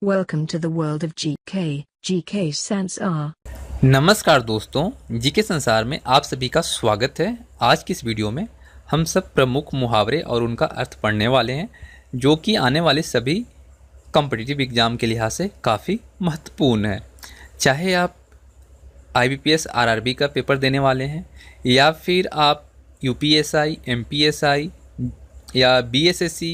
Welcome to the world of GK. GK Sansar. नमस्कार दोस्तों, GK संसार में आप सभी का स्वागत है। आज की इस वीडियो में हम सब प्रमुख मुहावरे और उनका अर्थ पढ़ने वाले हैं, जो कि आने वाले सभी कॉम्पिटिटिव एग्ज़ाम के लिहाज से काफ़ी महत्वपूर्ण है। चाहे आप IBPS RRB का पेपर देने वाले हैं या फिर आप UPSI, MPSI या BSSC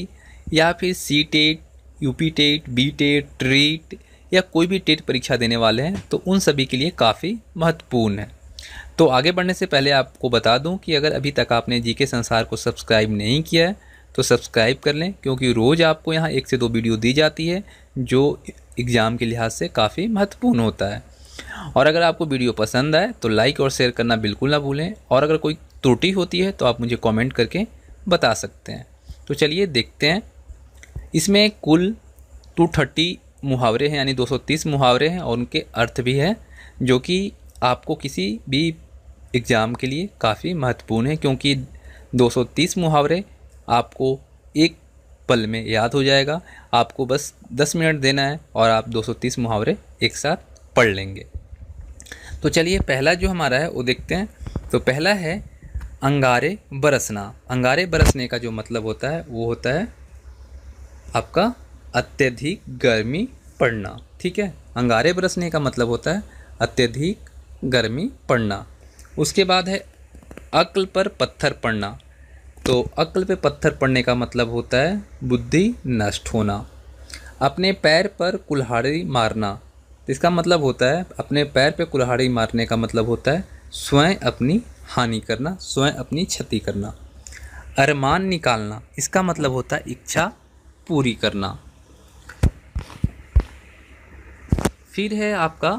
या फिर CTET, UP TET, B TET, ट्रीट या कोई भी टेट परीक्षा देने वाले हैं, तो उन सभी के लिए काफ़ी महत्वपूर्ण है। तो आगे बढ़ने से पहले आपको बता दूं कि अगर अभी तक आपने जीके संसार को सब्सक्राइब नहीं किया है तो सब्सक्राइब कर लें, क्योंकि रोज़ आपको यहाँ 1 से 2 वीडियो दी जाती है जो एग्ज़ाम के लिहाज से काफ़ी महत्वपूर्ण होता है। और अगर आपको वीडियो पसंद आए तो लाइक और शेयर करना बिल्कुल ना भूलें, और अगर कोई त्रुटि होती है तो आप मुझे कॉमेंट करके बता सकते हैं। तो चलिए देखते हैं। इसमें कुल 230 मुहावरे हैं, यानी 230 मुहावरे हैं, और उनके अर्थ भी हैं, जो कि आपको किसी भी एग्ज़ाम के लिए काफ़ी महत्वपूर्ण है, क्योंकि 230 मुहावरे आपको एक पल में याद हो जाएगा। आपको बस 10 मिनट देना है और आप 230 मुहावरे एक साथ पढ़ लेंगे। तो चलिए पहला जो हमारा है वो देखते हैं। तो पहला है अंगारे बरसना। अंगारे बरसने का जो मतलब होता है वो होता है आपका अत्यधिक गर्मी पड़ना। ठीक है, अंगारे बरसने का मतलब होता है अत्यधिक गर्मी पड़ना। उसके बाद है अक्ल पर पत्थर पड़ना। तो अक्ल पे पत्थर पड़ने का मतलब होता है बुद्धि नष्ट होना। अपने पैर पर कुल्हाड़ी मारना, इसका मतलब होता है अपने पैर पे कुल्हाड़ी मारने का मतलब होता है स्वयं अपनी हानि करना, स्वयं अपनी क्षति करना। अरमान निकालना, इसका मतलब होता है इच्छा पूरी करना। फिर है आपका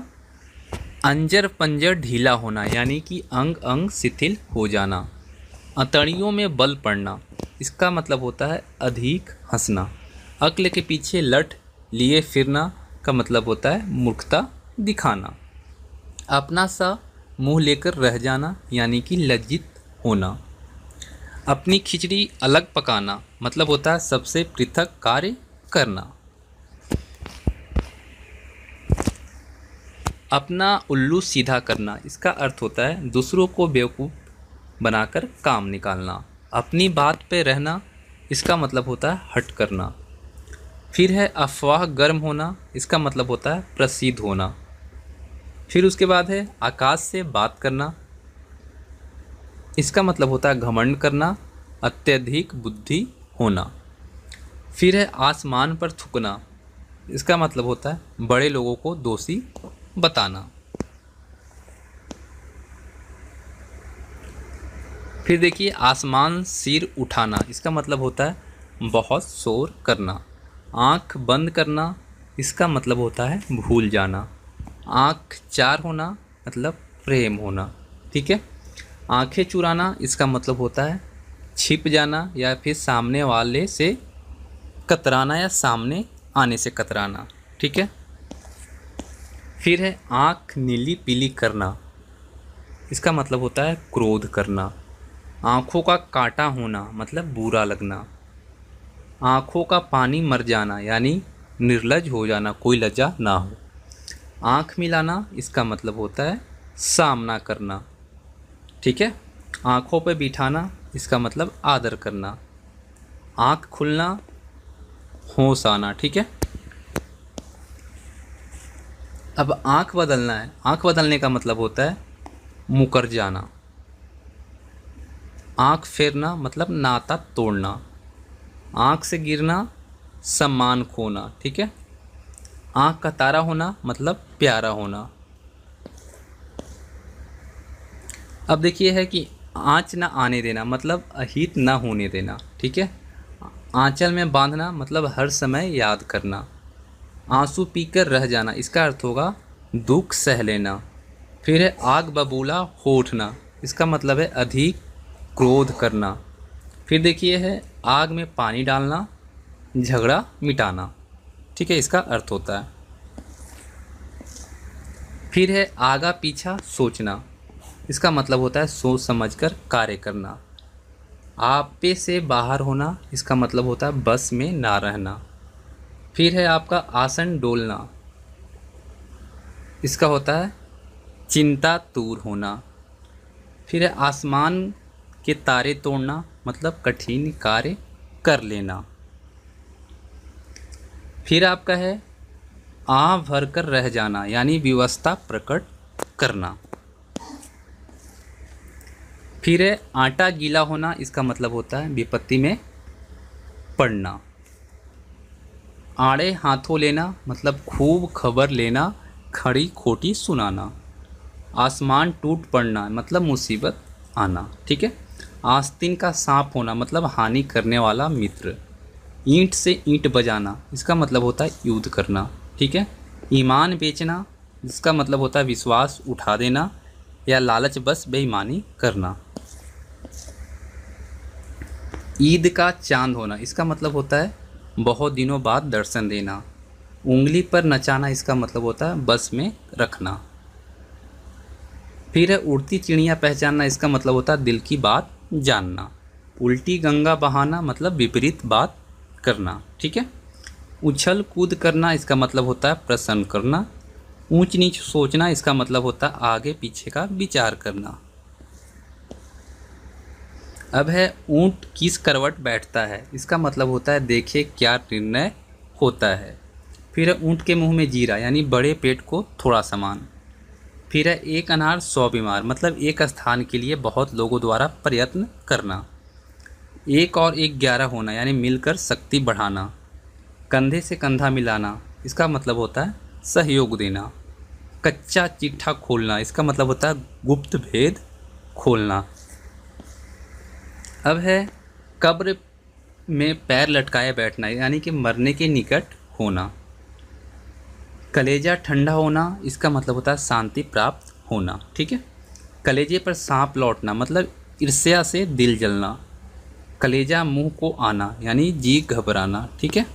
अंजर पंजर ढीला होना, यानी कि अंग अंग शिथिल हो जाना। अतड़ियों में बल पड़ना, इसका मतलब होता है अधिक हंसना। अक्ल के पीछे लठ लिए फिरना का मतलब होता है मूर्खता दिखाना। अपना सा मुंह लेकर रह जाना, यानी कि लज्जित होना। अपनी खिचड़ी अलग पकाना मतलब होता है सबसे पृथक कार्य करना। अपना उल्लू सीधा करना, इसका अर्थ होता है दूसरों को बेवकूफ़ बनाकर काम निकालना। अपनी बात पे रहना, इसका मतलब होता है हट करना। फिर है अफवाह गर्म होना, इसका मतलब होता है प्रसिद्ध होना। फिर उसके बाद है आकाश से बात करना, इसका मतलब होता है घमंड करना, अत्यधिक बुद्धि होना। फिर है आसमान पर थूकना, इसका मतलब होता है बड़े लोगों को दोषी बताना। फिर देखिए आसमान सिर उठाना, इसका मतलब होता है बहुत शोर करना। आँख बंद करना, इसका मतलब होता है भूल जाना। आँख चार होना मतलब प्रेम होना। ठीक है, आंखें चुराना, इसका मतलब होता है छिप जाना या फिर सामने वाले से कतराना या सामने आने से कतराना। ठीक है, फिर है आँख नीली पीली करना, इसका मतलब होता है क्रोध करना। आँखों का काटा होना मतलब बुरा लगना। आँखों का पानी मर जाना, यानी निर्लज हो जाना, कोई लज्जा ना हो। आँख मिलाना, इसका मतलब होता है सामना करना। ठीक है, आँखों पे बिठाना, इसका मतलब आदर करना। आँख खुलना, होश आना। ठीक है, अब आँख बदलना है। आँख बदलने का मतलब होता है मुकर जाना। आँख फेरना मतलब नाता तोड़ना। आँख से गिरना, सम्मान खोना। ठीक है, आँख का तारा होना मतलब प्यारा होना। अब देखिए है कि आँच ना आने देना मतलब अहित ना होने देना। ठीक है, आंचल में बांधना मतलब हर समय याद करना। आंसू पीकर रह जाना, इसका अर्थ होगा दुख सह लेना। फिर है आग बबूला हो उठना, इसका मतलब है अधिक क्रोध करना। फिर देखिए है आग में पानी डालना, झगड़ा मिटाना। ठीक है, इसका अर्थ होता है। फिर है आगा पीछा सोचना, इसका मतलब होता है सोच समझकर कार्य करना। आपे से बाहर होना, इसका मतलब होता है बस में ना रहना। फिर है आपका आसन डोलना, इसका होता है चिंता दूर होना। फिर है आसमान के तारे तोड़ना, मतलब कठिन कार्य कर लेना। फिर आपका है आह भर कर रह जाना, यानी विवशता प्रकट करना। फिर है आटा गीला होना, इसका मतलब होता है विपत्ति में पड़ना। आड़े हाथों लेना, मतलब खूब खबर लेना, खड़ी खोटी सुनाना। आसमान टूट पड़ना, मतलब मुसीबत आना। ठीक है। आस्तीन का सांप होना, मतलब हानि करने वाला मित्र। ईंट से ईंट बजाना, इसका मतलब होता है युद्ध करना। ठीक है। ईमान बेचना, जिसका मतलब होता है विश्वास उठा देना या लालच बस बेईमानी करना। ईद का चांद होना, इसका मतलब होता है बहुत दिनों बाद दर्शन देना। उंगली पर नचाना, इसका मतलब होता है बस में रखना। फिर है उड़ती चिड़िया पहचानना, इसका मतलब होता है दिल की बात जानना। उल्टी गंगा बहाना, मतलब विपरीत बात करना। ठीक है। उछल कूद करना, इसका मतलब होता है प्रसन्न करना। ऊंच नीच सोचना, इसका मतलब होता है आगे पीछे का विचार करना। अब है ऊंट किस करवट बैठता है, इसका मतलब होता है देखे क्या निर्णय होता है। फिर है ऊंट के मुंह में जीरा, यानी बड़े पेट को थोड़ा सामान। फिर है एक अनार 100 बीमार, मतलब एक स्थान के लिए बहुत लोगों द्वारा प्रयत्न करना। एक और एक 11 होना, यानी मिलकर शक्ति बढ़ाना। कंधे से कंधा मिलाना, इसका मतलब होता है सहयोग देना। कच्चा चिट्ठा खोलना, इसका मतलब होता है गुप्त भेद खोलना। अब है कब्र में पैर लटकाए बैठना, यानी कि मरने के निकट होना। कलेजा ठंडा होना, इसका मतलब होता है शांति प्राप्त होना। ठीक है। कलेजे पर सांप लौटना, मतलब ईर्ष्या से दिल जलना। कलेजा मुंह को आना, यानी जी घबराना। ठीक है।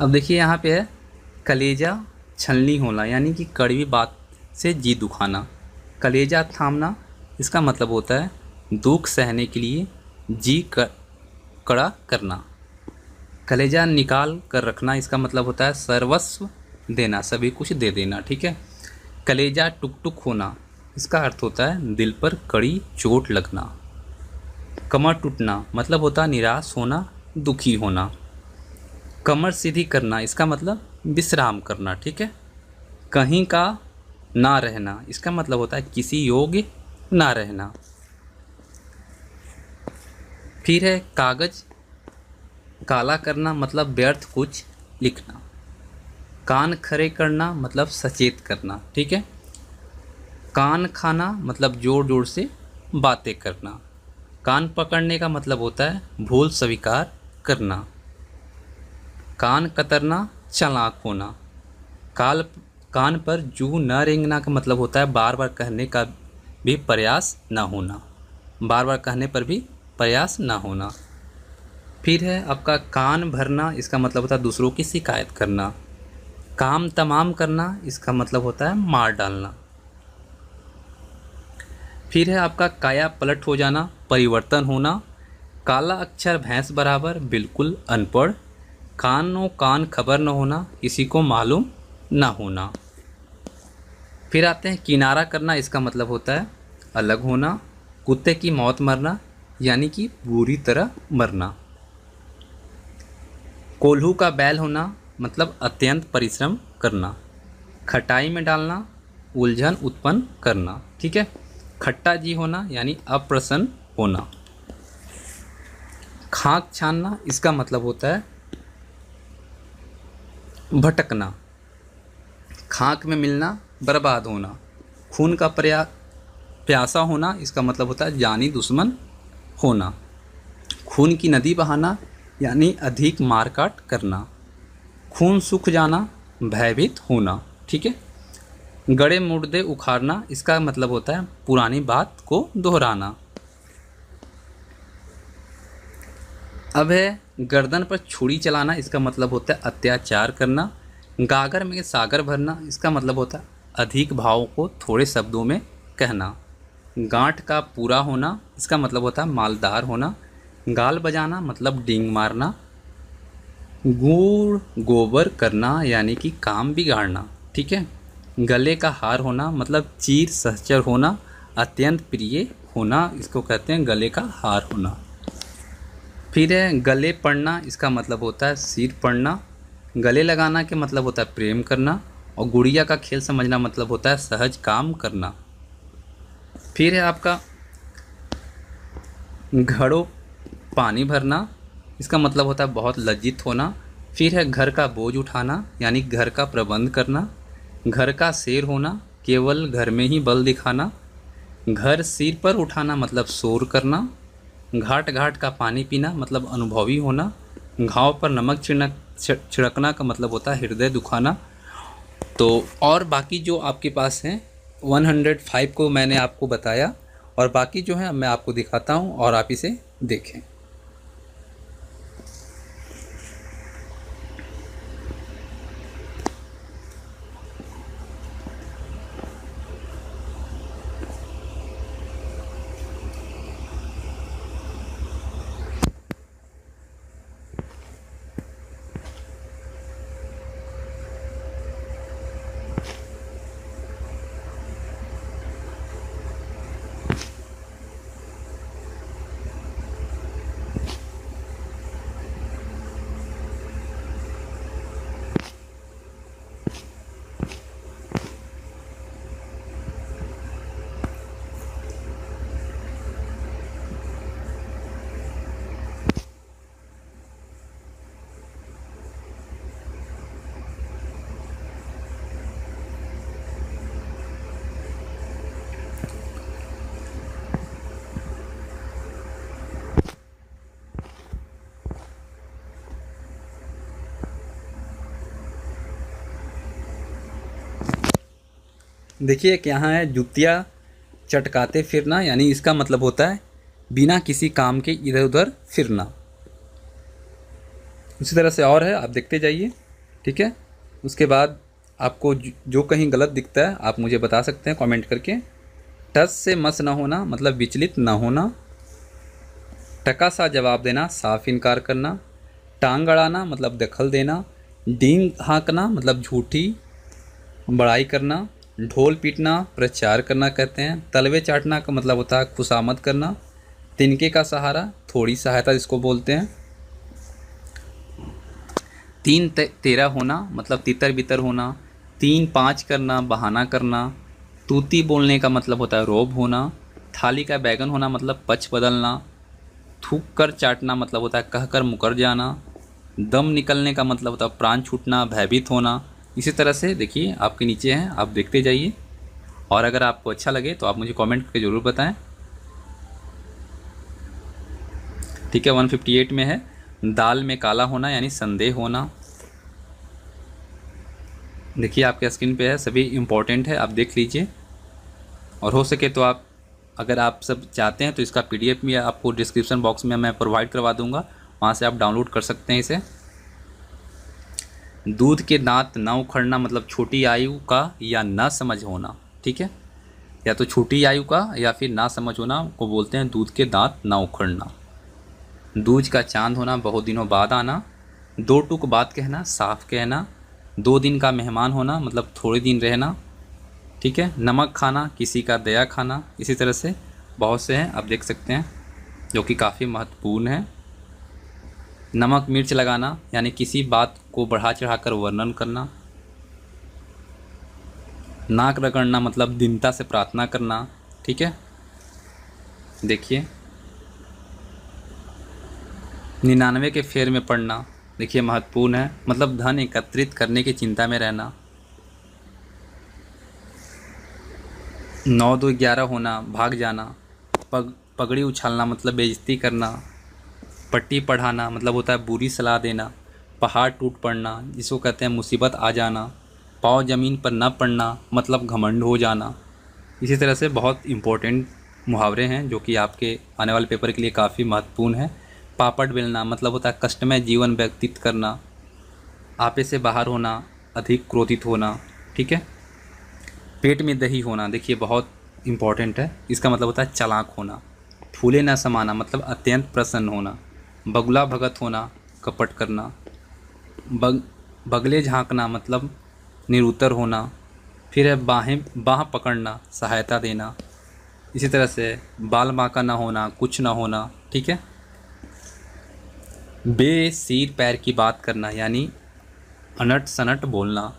अब देखिए यहाँ पे है कलेजा छलनी होना, यानी कि कड़वी बात से जी दुखाना। कलेजा थामना, इसका मतलब होता है दुख सहने के लिए जी कड़ा करना। कलेजा निकाल कर रखना, इसका मतलब होता है सर्वस्व देना, सभी कुछ दे देना। ठीक है। कलेजा टुक टुक होना, इसका अर्थ होता है दिल पर कड़ी चोट लगना। कमर टूटना, मतलब होता है निराश होना, दुखी होना। कमर सीधी करना, इसका मतलब विश्राम करना। ठीक है। कहीं का ना रहना, इसका मतलब होता है किसी योग्य ना रहना। फिर है कागज काला करना, मतलब व्यर्थ कुछ लिखना। कान खड़े करना, मतलब सचेत करना। ठीक है। कान खाना, मतलब जोर जोर से बातें करना। कान पकड़ने का मतलब होता है भूल स्वीकार करना। कान कतरना, चालाक होना। कान पर जू न रेंगना का मतलब होता है बार बार कहने का भी प्रयास न होना, बार बार कहने पर भी प्रयास न होना। फिर है आपका कान भरना, इसका मतलब होता है दूसरों की शिकायत करना। काम तमाम करना, इसका मतलब होता है मार डालना। फिर है आपका काया पलट हो जाना, परिवर्तन होना। काला अक्षर भैंस बराबर, बिल्कुल अनपढ़। कानों कान खबर न होना, किसी को मालूम न होना। फिर आते हैं किनारा करना, इसका मतलब होता है अलग होना। कुत्ते की मौत मरना, यानी कि बुरी तरह मरना। कोल्हू का बैल होना, मतलब अत्यंत परिश्रम करना। खटाई में डालना, उलझन उत्पन्न करना। ठीक है। खट्टा जी होना, यानी अप्रसन्न होना। खाक छानना, इसका मतलब होता है भटकना। खाक में मिलना, बर्बाद होना। खून का प्यासा होना, इसका मतलब होता है जानी दुश्मन होना। खून की नदी बहाना, यानी अधिक मारकाट करना। खून सूख जाना, भयभीत होना। ठीक है। गड़े मुर्दे उखाड़ना, इसका मतलब होता है पुरानी बात को दोहराना। अब है गर्दन पर छुरी चलाना, इसका मतलब होता है अत्याचार करना। गागर में सागर भरना, इसका मतलब होता है अधिक भावों को थोड़े शब्दों में कहना। गांठ का पूरा होना, इसका मतलब होता है मालदार होना। गाल बजाना, मतलब डींग मारना। गुड़ गोबर करना यानी कि काम बिगाड़ना। ठीक है। गले का हार होना मतलब चीर सहचर होना, अत्यंत प्रिय होना, इसको कहते हैं गले का हार होना। फिर है गले पड़ना, इसका मतलब होता है सिर पड़ना। गले लगाना के मतलब होता है प्रेम करना। और गुड़िया का खेल समझना मतलब होता है सहज काम करना। फिर है आपका घड़ों पानी भरना, इसका मतलब होता है बहुत लज्जित होना। फिर है घर का बोझ उठाना यानी घर का प्रबंध करना। घर का शेर होना, केवल घर में ही बल दिखाना। घर सिर पर उठाना मतलब शोर करना। घाट घाट का पानी पीना मतलब अनुभवी होना। घाव पर नमक छिड़कना का मतलब होता है हृदय दुखाना। तो और बाकी जो आपके पास हैं 105 को मैंने आपको बताया, और बाकी जो है मैं आपको दिखाता हूँ और आप इसे देखें। देखिए एक यहाँ है जुतिया चटकाते फिरना, यानी इसका मतलब होता है बिना किसी काम के इधर उधर फिरना। उसी तरह से और है, आप देखते जाइए। ठीक है। उसके बाद आपको जो कहीं गलत दिखता है आप मुझे बता सकते हैं कमेंट करके। टस से मस न होना मतलब विचलित न होना। टका सा जवाब देना साफ इनकार करना। टांग अड़ाना मतलब दखल देना। डींग हाँकना मतलब झूठी बड़ाई करना। ढोल पीटना प्रचार करना कहते हैं। तलवे चाटना का मतलब होता है खुशामद करना। तिनके का सहारा थोड़ी सहायता जिसको बोलते हैं। तीन तेरा होना मतलब तितर बितर होना। 3-5 करना बहाना करना। तूती बोलने का मतलब होता है रोब होना। थाली का बैगन होना मतलब पच बदलना। थूक कर चाटना मतलब होता है कहकर मुकर जाना। दम निकलने का मतलब होता है प्राण छूटना भयभीत होना। इसी तरह से देखिए आपके नीचे हैं, आप देखते जाइए, और अगर आपको अच्छा लगे तो आप मुझे कमेंट करके ज़रूर बताएं। ठीक है। 158 में है दाल में काला होना यानी संदेह होना। देखिए आपके स्क्रीन पे है, सभी इम्पोर्टेंट है, आप देख लीजिए। और हो सके तो आप अगर आप सब चाहते हैं तो इसका PDF भी आपको डिस्क्रिप्शन बॉक्स में मैं प्रोवाइड करवा दूंगा, वहाँ से आप डाउनलोड कर सकते हैं इसे। दूध के दांत न उखड़ना मतलब छोटी आयु का या ना समझ होना। ठीक है। या तो छोटी आयु का या फिर ना समझ होना को बोलते हैं दूध के दांत ना उखड़ना। दूज का चांद होना बहुत दिनों बाद आना। 2 टूक बात कहना साफ कहना। 2 दिन का मेहमान होना मतलब थोड़े दिन रहना। ठीक है। नमक खाना किसी का दया खाना। इसी तरह से बहुत से हैं, आप देख सकते हैं, जो कि काफ़ी महत्वपूर्ण है। नमक मिर्च लगाना यानी किसी बात को बढ़ा चढ़ाकर वर्णन करना। नाक रगड़ना मतलब दीनता से प्रार्थना करना। ठीक है। देखिए 99 के फेर में पड़ना, देखिए महत्वपूर्ण है, मतलब धन एकत्रित करने की चिंता में रहना। 9-2-11 होना भाग जाना। पगड़ी उछालना मतलब बेइज्जती करना। पट्टी पढ़ाना मतलब होता है बुरी सलाह देना। पहाड़ टूट पड़ना जिसको कहते हैं मुसीबत आ जाना। पाँव ज़मीन पर न पड़ना मतलब घमंड हो जाना। इसी तरह से बहुत इम्पोर्टेंट मुहावरे हैं जो कि आपके आने वाले पेपर के लिए काफ़ी महत्वपूर्ण है। पापड़ बेलना मतलब होता है कष्टमय जीवन व्यतीत करना। आपे से बाहर होना अधिक क्रोधित होना। ठीक है। पेट में दही होना, देखिए बहुत इम्पोर्टेंट है, इसका मतलब होता है चालाक होना। फूले न समाना मतलब अत्यंत प्रसन्न होना। बगुला भगत होना कपट करना। बगले झांकना मतलब निरुत्तर होना। फिर है बाह पकड़ना, सहायता देना। इसी तरह से बाल बांका ना होना, कुछ ना होना। ठीक है। बे सिर पैर की बात करना यानी अनट सनट बोलना।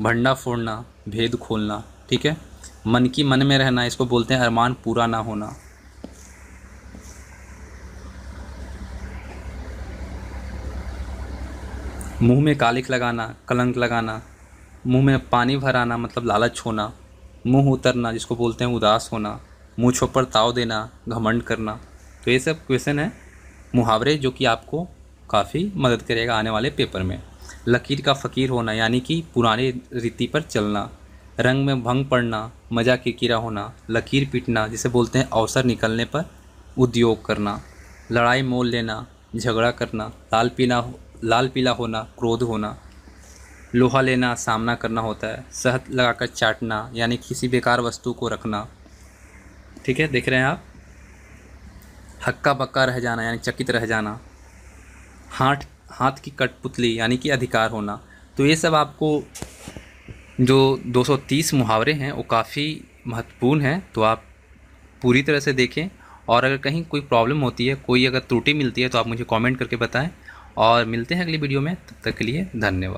भंडा फोड़ना, भेद खोलना। ठीक है। मन की मन में रहना, इसको बोलते हैं अरमान पूरा ना होना। मुंह में कालिख लगाना, कलंक लगाना। मुंह में पानी भर आना मतलब लालच होना। मुंह उतरना जिसको बोलते हैं उदास होना। मुंह छोपर ताव देना, घमंड करना। तो ये सब क्वेश्चन है मुहावरे जो कि आपको काफ़ी मदद करेगा आने वाले पेपर में। लकीर का फ़कीर होना यानी कि पुरानी रीति पर चलना। रंग में भंग पड़ना, मजा किरकिरा होना। लकीर पीटना जिसे बोलते हैं अवसर निकलने पर उद्योग करना। लड़ाई मोल लेना, झगड़ा करना। लाल पीला होना, क्रोध होना। लोहा लेना, सामना करना होता है। शहद लगाकर चाटना यानी किसी बेकार वस्तु को रखना। ठीक है, देख रहे हैं आप। हक्का बक्का रह जाना यानी चकित रह जाना। हाथ की कठपुतली यानी कि अधिकार होना। तो ये सब आपको जो 230 मुहावरे हैं वो काफ़ी महत्वपूर्ण हैं, तो आप पूरी तरह से देखें। और अगर कहीं कोई प्रॉब्लम होती है, कोई अगर त्रुटि मिलती है तो आप मुझे कमेंट करके बताएं। और मिलते हैं अगली वीडियो में, तब तक के लिए धन्यवाद।